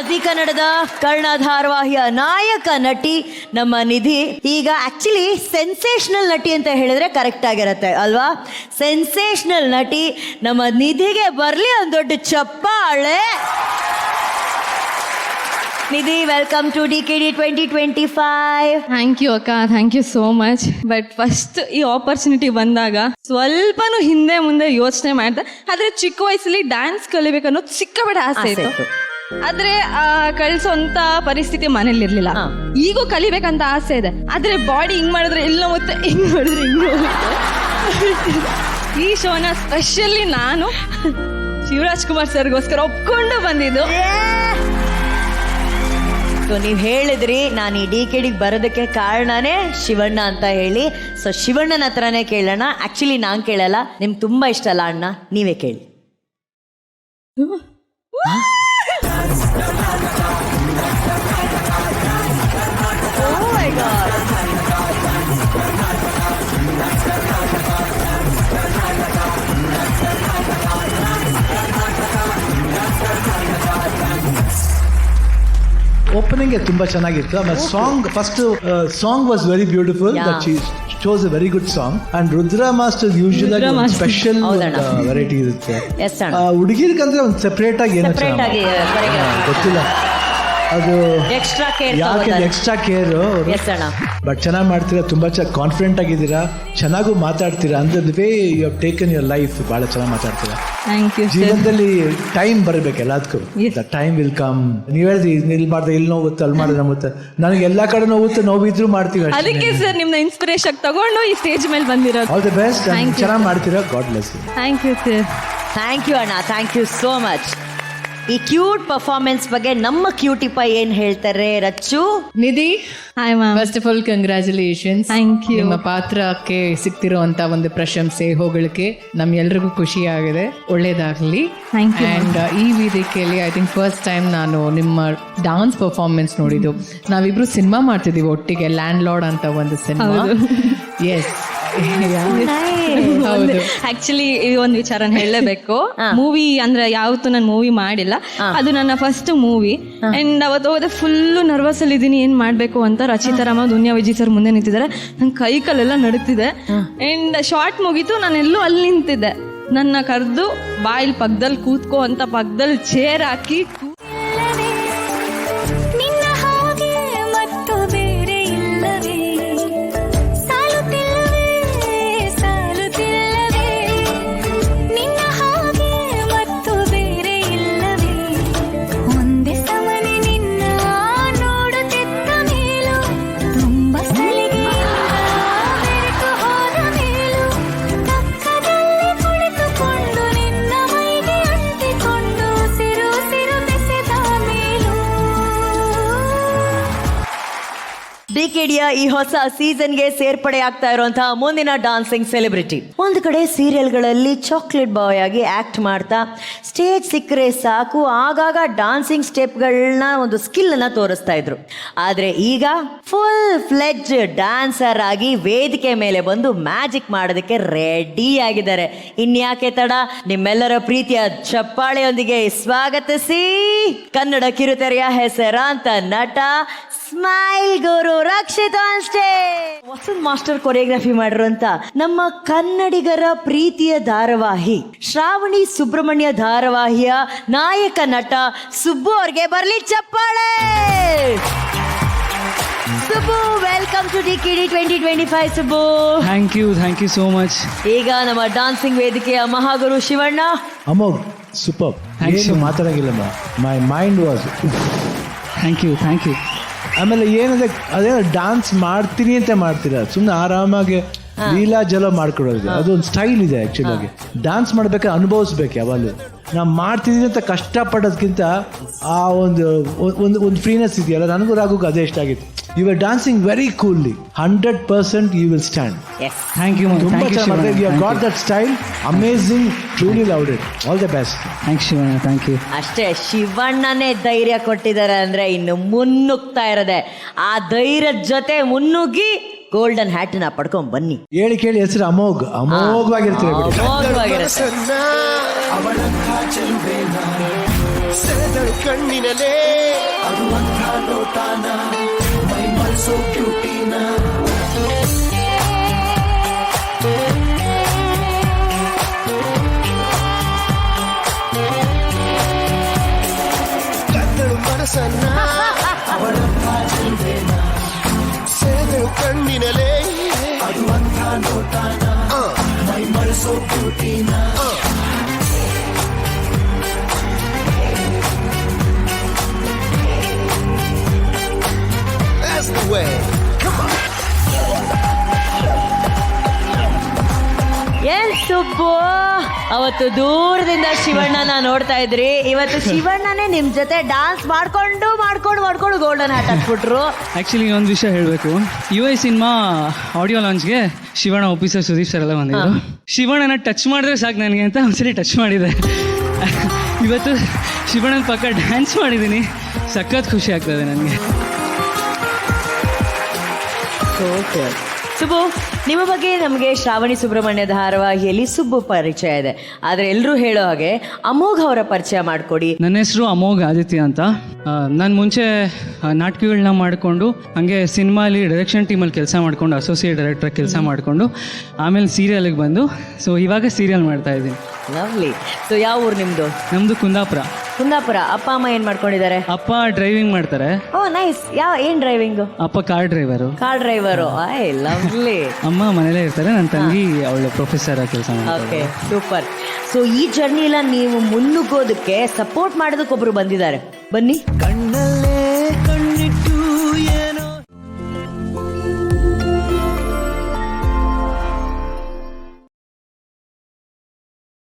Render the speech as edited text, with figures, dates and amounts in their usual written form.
G ಕನ್ನಡದ ಕರ್ಣ ಧಾರಾವಾಹಿಯ ನಾಯಕ ನಟಿ ನಮ್ಮ ನಿಧಿ. ಈಗ ಆಕ್ಚುಲಿ ಸೆನ್ಸೇಷನಲ್ ನಟಿ ಅಂತ ಹೇಳಿದ್ರೆ ಕರೆಕ್ಟ್ ಆಗಿರತ್ತೆ ಅಲ್ವಾ? ಸೆನ್ಸೇಷನಲ್ ನಟಿ ನಮ್ಮ ನಿಧಿಗೆ ಬರ್ಲಿ ಒಂದು ದೊಡ್ಡ ಚಪ್ಪಾಳೆ. Nidhi, welcome to DKD 2025. Thank you ಅಕ್ಕ, thank you so much. But first ಈ ಆಪರ್ಚುನಿಟಿ ಬಂದಾಗ ಸ್ವಲ್ಪನೂ ಹಿಂದೆ ಮುಂದೆ ಯೋಚನೆ ಮಾಡ್ದೆ. ಆದ್ರೆ ಚಿಕ್ಕ ವಯಸ್ಸಲ್ಲಿ ಡ್ಯಾನ್ಸ್ ಕಲಿಬೇಕನ್ನೋದು ಸಿಕ್ಕಾಪಟ್ಟೆ ಆಸೆ ಇತ್ತು. ಆದ್ರೆ ಕಳ್ಸೋಂತ ಪರಿಸ್ಥಿತಿ ಮನೇಲಿ ಇರ್ಲಿಲ್ಲ. ಈಗೂ ಕಲಿಬೇಕಂತ ಆಸೆ ಇದೆ. ಆದ್ರೆ ಬಾಡಿ ಹಿಂಗ್ ಮಾಡಿದ್ರೆ ಇಲ್ಲ ಮತ್ತೆ ಹಿಂಗ್ ಮಾಡಿದ್ರೆ ಹಿಂಗ್ ಈ ಶೋನ ಸ್ಪೆಷಲಿ ನಾನು ಶಿವರಾಜ್ ಕುಮಾರ್ ಸರ್ಗೋಸ್ಕರ ಒಪ್ಕೊಂಡು ಬಂದಿದ್ದು. ಸೊ ನೀವು ಹೇಳಿದ್ರಿ ನಾನು ಈ DKD ಬರೋದಕ್ಕೆ ಕಾರಣನೇ ಶಿವಣ್ಣ ಅಂತ ಹೇಳಿ. ಸೊ ಶಿವಣ್ಣನ ಹತ್ರನೇ ಕೇಳೋಣ. ಆಕ್ಚುಲಿ ನಾನು ಕೇಳಲ್ಲ, ನಿಮ್ಗೆ ತುಂಬಾ ಇಷ್ಟ ಅಲ್ಲ ಅಣ್ಣ, ನೀವೇ ಕೇಳಿ. ಓಪನಿಂಗ್ ತುಂಬಾ ಚೆನ್ನಾಗಿತ್ತು. ಆಮೇಲೆ song first song was very beautiful. That she chose a very good song. And Rudra Master usually special variety ಇರುತ್ತೆ. ಹುಡುಗಿರ್ಗಂದ್ರೆ ಒಂದು ಸೆಪರೇಟ್ ಆಗಿ ಏನೋ ಗೊತ್ತಿಲ್ಲ, ಅದು ಎಕ್ಸ್ಟ್ರಾ ಕೇರ್. ಬಟ್ ಚೆನ್ನಾಗಿ ಮಾಡ್ತೀರಾ, ತುಂಬಾ ಕಾನ್ಫಿಡೆಂಟ್ ಆಗಿದ್ದೀರಾ, ಚೆನ್ನಾಗೂ ಮಾತಾಡ್ತೀರಾ. ಅಂದ್ರೆ the way you have taken your life ಬಹಳ ಚೆನ್ನಾಗಿ ಮಾತಾಡ್ತೀರಾ. ಜೀವನದಲ್ಲಿ ಟೈಮ್ ಬರಬೇಕು ಎಲ್ಲದಕ್ಕೂ. The time will come. ನೀವ್ ಹೇಳಿದ್ರಿ ಇಲ್ಲಿ ಮಾಡಿದ್ರೆ ಇಲ್ಲಿ ನೋವುತ್ತೆ, ಅಲ್ಲಿ ಮಾಡಿದ್ರೆ ನೋವುತ್ತೆ. ನನಗೆ ಎಲ್ಲಾ ಕಡೆ ನೋವುತ್ತೆ, ನೋವಿದ್ರು ಮಾಡ್ತೀವಿ. ಅದಕ್ಕೆ ಸರ್ ನಿಮ್ನ ಇನ್ಸ್ಪಿರೇಷನ್ ತಗೊಂಡು ಈ ಸ್ಟೇಜ್ ಮೇಲೆ ಬಂದಿರೋದು. All the best. ಚೆನ್ನಾಗಿ ಮಾಡ್ತೀರಾ. God bless you. Thank you sir. Thank you ಅಣ್ಣ, ಥ್ಯಾಂಕ್ ಯು ಸೋ ಮಚ್. ಈ ಕ್ಯೂಟ್ ಪರ್ಫಾರ್ಮೆನ್ಸ್ ಬಗ್ಗೆ ನಮ್ಮ ಕ್ಯೂಟಿಪೈ ಏನ್ ಹೇಳ್ತಾರೆ Rachchu? Nidhi, hi ma'am. First of all congratulations. Thank you. ನಿಮ್ಮ ಪಾತ್ರಕ್ಕೆ ಸಿಗ್ತಿರುವಂತ ಒಂದು ಪ್ರಶಂಸೆ ಹೊಗಳಿಕೆ ನಮ್ಗೆಲ್ರಿಗೂ ಖುಷಿ ಆಗಿದೆ. ಒಳ್ಳೇದಾಗ್ಲಿ. Thank you. ಅಂಡ್ ಈ ವೇದಿಕೆಯಲ್ಲಿ ಐ ಥಿಂಕ್ ಫಸ್ಟ್ ಟೈಮ್ ನಾನು ನಿಮ್ಮ ಡಾನ್ಸ್ ಪರ್ಫಾರ್ಮೆನ್ಸ್ ನೋಡಿದ್ದು. ನಾವಿಬ್ರು ಸಿನಿಮಾ ಮಾಡ್ತಿದೀವಿ ಒಟ್ಟಿಗೆ, ಲ್ಯಾಂಡ್ ಲಾರ್ಡ್ ಅಂತ ಒಂದು ಸಿನಿಮಾ. ಎಸ್, ಆಕ್ಚುಲಿ ಈ ಒಂದು ವಿಚಾರ ಹೇಳಲೇಬೇಕು. ಮೂವಿ ಅಂದ್ರೆ ಯಾವತ್ತೂ ನಾನು ಮೂವಿ ಮಾಡಿಲ್ಲ, ಅದು ನನ್ನ ಫಸ್ಟ್ ಮೂವಿ. ಅಂಡ್ ಅವತ್ತು ಹೋದೆ ಫುಲ್ಲು ನರ್ವಸ್ ಅಲ್ಲಿ ಇದೀನಿ, ಏನ್ ಮಾಡ್ಬೇಕು ಅಂತ. ರಚಿತಾರಾಮ, ದುನಿಯಾ ವಿಜಯ್ ಸರ್ ಮುಂದೆ ನಿಂತಿದ್ದಾರೆ, ನನ್ ಕೈ ಕಾಲೆಲ್ಲ ನಡುತ್ತಿದೆ. ಅಂಡ್ ಶಾರ್ಟ್ ಮುಗೀತು, ನಾನೆಲ್ಲೂ ಅಲ್ಲಿ ನಿಂತಿದ್ದೆ. ನನ್ನ ಕರೆದು ಬಾಯಿಲ್ ಪಕ್ಕದಲ್ಲಿ ಕೂತ್ಕೋ ಅಂತ ಪಕ್ಕದಲ್ಲಿ ಚೇರ್ ಹಾಕಿ DKDಯ ಈ ಹೊಸ ಸೀಸನ್ಗೆ ಸೇರ್ಪಡೆ ಆಗ್ತಾ ಇರುವಂತಹ ಮುಂದಿನ ಡಾನ್ಸಿಂಗ್ ಸೆಲೆಬ್ರಿಟಿ. ಒಂದು ಕಡೆ ಸೀರಿಯಲ್ಗಳಲ್ಲಿ ಚಾಕ್ಲೇಟ್ ಬಾಯ್ ಆಗಿ ಆಕ್ಟ್ ಮಾಡ್ತಾ ಸ್ಟೇಜ್ ಸಿಕ್ಕರೆ ಸಾಕು ಆಗಾಗ ಡಾನ್ಸಿಂಗ್ ಸ್ಟೆಪ್ಗಳನ್ನ ಒಂದು ಸ್ಕಿಲ್ ಅನ್ನ ತೋರಿಸ್ತಾ ಇದ್ರು. ಆದ್ರೆ ಈಗ ಫುಲ್ ಫ್ಲೆಡ್ಜ್ ಡ್ಯಾನ್ಸರ್ ಆಗಿ ವೇದಿಕೆ ಮೇಲೆ ಬಂದು ಮ್ಯಾಜಿಕ್ ಮಾಡೋದಕ್ಕೆ ರೆಡಿ ಆಗಿದ್ದಾರೆ. ಇನ್ಯಾಕೆ ತಡ, ನಿಮ್ಮೆಲ್ಲರ ಪ್ರೀತಿಯ ಚಪ್ಪಾಳೆಯೊಂದಿಗೆ ಸ್ವಾಗತಿಸಿ ಕನ್ನಡ ಕಿರುತೆರೆಯ ಹೆಸರಾಂತ ನಟ smile Guru Rakshit on stage. Vasanth master choreography ಮಾಡಿರುವಂತ ನಮ್ಮ ಕನ್ನಡಿಗರ ಪ್ರೀತಿಯ ಧಾರಾವಾಹಿ ಶ್ರಾವಣಿ ಸುಬ್ರಹ್ಮಣ್ಯ ಧಾರಾವಾಹಿಯ ನಾಯಕ ನಟ ಸುಬ್ಬು ಅವ್ರಿಗೆ ಬರ್ಲಿ ಚಪ್ಪಾಳೆ. Subbu, welcome to DKD 2025. Subbu, thank you so much. ಈಗ ನಮ್ಮ ಡಾನ್ಸಿಂಗ್ ವೇದಿಕೆಯ ಮಹಾಗುರು ಶಿವಣ್ಣ. ಅಮೋಘ್, ಸೂಪರ್. ಮಾತಾಡಂಗಿಲ್ಲ, my mind was. Thank you. ಆಮೇಲೆ ಏನಂದ್ರೆ ಅದೇ ಡಾನ್ಸ್ ಮಾಡ್ತೀನಿ ಅಂತ ಮಾಡ್ತೀರಾ, ಸುಮ್ಮನೆ ಆರಾಮಾಗಿ ಲೀಲಾ ಜಲ ಮಾಡ್ಕೊಡೋದು. ಅದೊಂದು ಸ್ಟೈಲ್ ಇದೆ. ಆಕ್ಚುಲಿ ಆಗಿ ಡಾನ್ಸ್ ಮಾಡ್ಬೇಕಾದ್ರೆ ಅನುಭವಿಸ್ಬೇಕು. ಯಾವಾಗಲೂ ನಾವು ಮಾಡ್ತಿದೀವಿ ಅಂತ ಕಷ್ಟಪಡೋದಕ್ಕಿಂತ ಆ ಒಂದು ಫ್ರೀನೆಸ್ ಇದೆಯಲ್ಲ, ನನಗೂ ರಾಘುಗೂ ಅದೇ ಇಷ್ಟ ಆಗಿತ್ತು. ಯು ಆರ್ ಡಾನ್ಸಿಂಗ್ ವೆರಿ ಕೂಲಿ. 100% you will stand. Thank you. ತುಂಬಾ ಚೆನ್ನಾಗಿ you have got that style. Amazing. Truly loved it. All the best. Thanks Shivanna. Thank you. ಅಷ್ಟೇ, ಶಿವಣ್ಣನೇ ಧೈರ್ಯ ಕೊಟ್ಟಿದ್ದಾರೆ ಅಂದ್ರೆ ಇನ್ನು ಮುನ್ನುಗ್ತಾ ಇರೋದೆ. ಆ ಧೈರ್ಯದ ಜೊತೆ ಮುನ್ನುಗ್ಗಿ ಗೋಲ್ಡನ್ ಹ್ಯಾಟ್ ನ ಪಡ್ಕೊಂಡ್ ಬನ್ನಿ. ಹೇಳಿ ಕೇಳಿ ಹೆಸರು ಅಮೋಘ್. ಅಮೋಘವಾಗಿರ್ತೀವಿ. ಸೆಳೆದಳು ಕಣ್ಣಿನಲೇ ಅದು ಅಂಥ ನೋಟಾನ ಮೈ ಮನಸೋ ಬ್ಯೂಟಿನ ಕದ್ದಳು ಮನಸ್ಸನ್ನ ಅವಳಂಥ ಜೀವೇನ ಸೆಳೆದಳು ಕಣ್ಣಿನಲೇ ಅದು ಅಂಥ ನೋಟಾನ ಮೈ ಮನಸೋ ಬ್ಯೂಟಿನ That's the way. Come on. ಏನ್ ಸುಬ್ಬು, ಅವತ್ತು ದೂರದಿಂದ ಶಿವಣ್ಣನ ನೋಡ್ತಾ ಇದ್ರಿ, ಇವತ್ತು ಶಿವಣ್ಣನೇ ನಿಮ್ ಜೊತೆ ಡಾನ್ಸ್ ಮಾಡ್ಕೊಂಡು ಗೋಲ್ಡನ್ ಹ್ಯಾಟ್ ಹಾಕ್ಬಿಟ್ರು. ಆ್ಯಕ್ಚುಲಿ ಒಂದು ವಿಷಯ ಹೇಳಬೇಕು, UI ಸಿನಿಮಾ ಆಡಿಯೋ ಲಾಂಚ್ಗೆ ಶಿವಣ್ಣ ಆಫೀಸರ್ ಸುದೀಪ್ ಸರ್ ಎಲ್ಲ ಬಂದಿದ್ರು. ಶಿವಣ್ಣನ ಟಚ್ ಮಾಡಿದ್ರೆ ಸಾಕು ನನಗೆ ಅಂತ ಒಂದ್ಸರಿ ಟಚ್ ಮಾಡಿದೆ. ಇವತ್ತು ಶಿವಣ್ಣನ ಪಕ್ಕ ಡ್ಯಾನ್ಸ್ ಮಾಡಿದ್ದೀನಿ, ಸಖತ್ ಖುಷಿ ಆಗ್ತದೆ ನನಗೆ. ಸುಬ್ಬು, ನಿಮ್ಮ ಬಗ್ಗೆ ನಮಗೆ ಶ್ರಾವಣಿ ಸುಬ್ರಹ್ಮಣ್ಯ ಧಾರಾವಾಹಿಯಲ್ಲಿ ಸುಬ್ಬು ಪರಿಚಯ ಇದೆ, ಆದರೆ ಎಲ್ಲರೂ ಹೇಳೋ ಹಾಗೆ ಅಮೋಘ್ ಅವರ ಪರಿಚಯ ಮಾಡಿಕೊಡಿ. ನನ್ನ ಹೆಸರು ಅಮೋಘ್ ಆದಿತ್ಯ ಅಂತ. ನಾನು ಮುಂಚೆ ನಾಟಕಗಳನ್ನ ಮಾಡಿಕೊಂಡು ಹಾಗೆ ಸಿನಿಮಾಲಿ ಡೈರೆಕ್ಷನ್ ಟೀಮಲ್ಲಿ ಕೆಲಸ ಮಾಡಿಕೊಂಡು ಅಸೋಸಿಯೇಟ್ ಡೈರೆಕ್ಟರ್ ಕೆಲಸ ಮಾಡಿಕೊಂಡು ಆಮೇಲೆ ಸೀರಿಯಲ್ಗೆ ಬಂದು ಇವಾಗ ಸೀರಿಯಲ್ ಮಾಡ್ತಾ ಇದ್ದೀನಿ. ಲವ್ಲಿ. ಸೊ ಯಾವ ಊರು ನಿಮ್ದು? ನಮ್ಮದು ಕುಂದಾಪುರ. ಅಪ್ಪ ಅಮ್ಮ ಏನ್ ಮಾಡ್ಕೊಂಡಿದ್ದಾರೆ? ಅಪ್ಪ ಡ್ರೈವಿಂಗ್ ಮಾಡ್ತಾರೆ. ಓ ನೈಸ್. ಏನ್ ಡ್ರೈವಿಂಗು? ಅಪ್ಪ ಕಾರ್ ಡ್ರೈವರು. I lovely. ಅಮ್ಮ ಮನೇಲೇ ಇರ್ತಾರೆ, ನನ್ನ ತಂಗಿ ಅವಳು ಪ್ರೊಫೆಸರ್ ಕೆಲಸ ಮಾಡ್ತಾರೆ. Okay, super. ಸೊ ಈ ಜರ್ನಿಲ ನೀವು ಮುನ್ನುಗ್ಗೋದಕ್ಕೆ ಸಪೋರ್ಟ್ ಮಾಡೋದಕ್ಕೆ ಒಬ್ರು ಬಂದಿದ್ದಾರೆ, ಬನ್ನಿ. ಕಣ್ಣಲ್ಲಿ